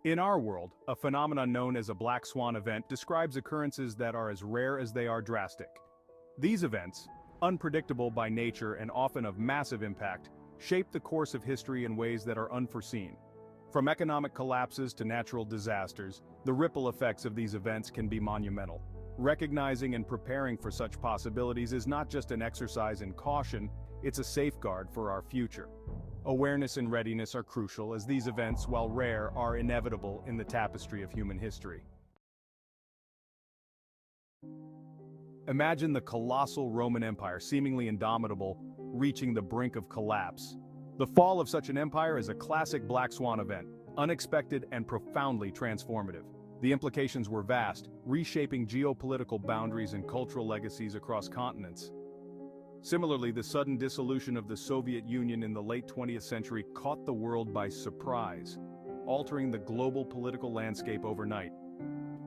In our world, a phenomenon known as a Black Swan event describes occurrences that are as rare as they are drastic. These events, unpredictable by nature and often of massive impact, shape the course of history in ways that are unforeseen. From economic collapses to natural disasters, the ripple effects of these events can be monumental. Recognizing and preparing for such possibilities is not just an exercise in caution, it's a safeguard for our future. Awareness and readiness are crucial as these events, while rare, are inevitable in the tapestry of human history. Imagine the colossal Roman Empire, seemingly indomitable, reaching the brink of collapse. The fall of such an empire is a classic Black Swan event, unexpected and profoundly transformative. The implications were vast, reshaping geopolitical boundaries and cultural legacies across continents. Similarly, the sudden dissolution of the Soviet Union in the late 20th century caught the world by surprise, altering the global political landscape overnight.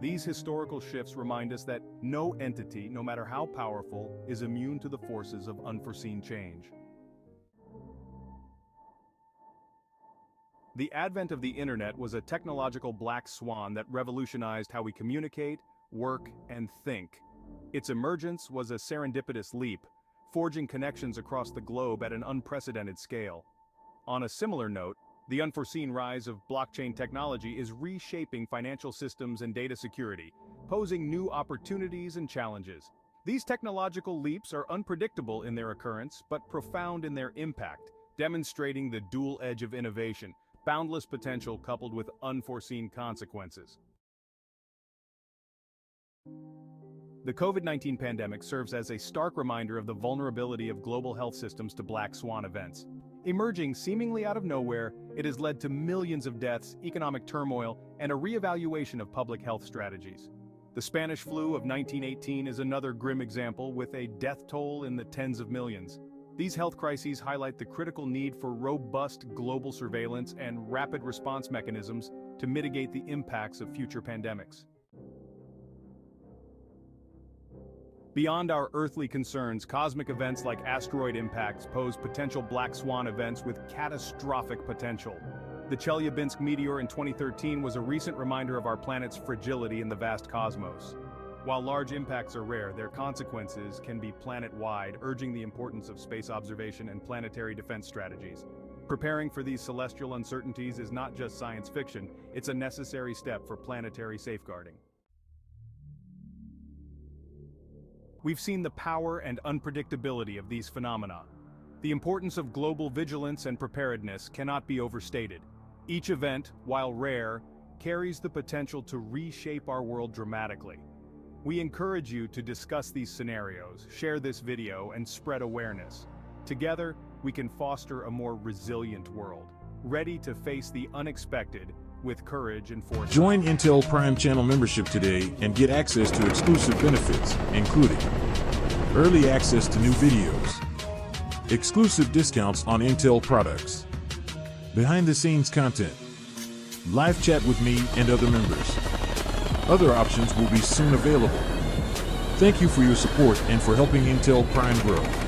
These historical shifts remind us that no entity, no matter how powerful, is immune to the forces of unforeseen change. The advent of the internet was a technological black swan that revolutionized how we communicate, work, and think. Its emergence was a serendipitous leap, forging connections across the globe at an unprecedented scale. On a similar note, the unforeseen rise of blockchain technology is reshaping financial systems and data security, posing new opportunities and challenges. These technological leaps are unpredictable in their occurrence, but profound in their impact, demonstrating the dual edge of innovation, boundless potential coupled with unforeseen consequences. The COVID-19 pandemic serves as a stark reminder of the vulnerability of global health systems to Black Swan events. Emerging seemingly out of nowhere, it has led to millions of deaths, economic turmoil, and a re-evaluation of public health strategies. The Spanish flu of 1918 is another grim example, with a death toll in the tens of millions. These health crises highlight the critical need for robust global surveillance and rapid response mechanisms to mitigate the impacts of future pandemics. Beyond our earthly concerns, cosmic events like asteroid impacts pose potential Black Swan events with catastrophic potential. The Chelyabinsk meteor in 2013 was a recent reminder of our planet's fragility in the vast cosmos. While large impacts are rare, their consequences can be planet-wide, urging the importance of space observation and planetary defense strategies. Preparing for these celestial uncertainties is not just science fiction, it's a necessary step for planetary safeguarding. We've seen the power and unpredictability of these phenomena. The importance of global vigilance and preparedness cannot be overstated. Each event, while rare, carries the potential to reshape our world dramatically. We encourage you to discuss these scenarios, share this video, and spread awareness. Together, we can foster a more resilient world, ready to face the unexpected with courage and foresight. Join Intel Prime channel membership today and get access to exclusive benefits, including early access to new videos, exclusive discounts on Intel products, behind-the-scenes content, live chat with me and other members. Other options will be soon available. Thank you for your support and for helping Intel Prime grow.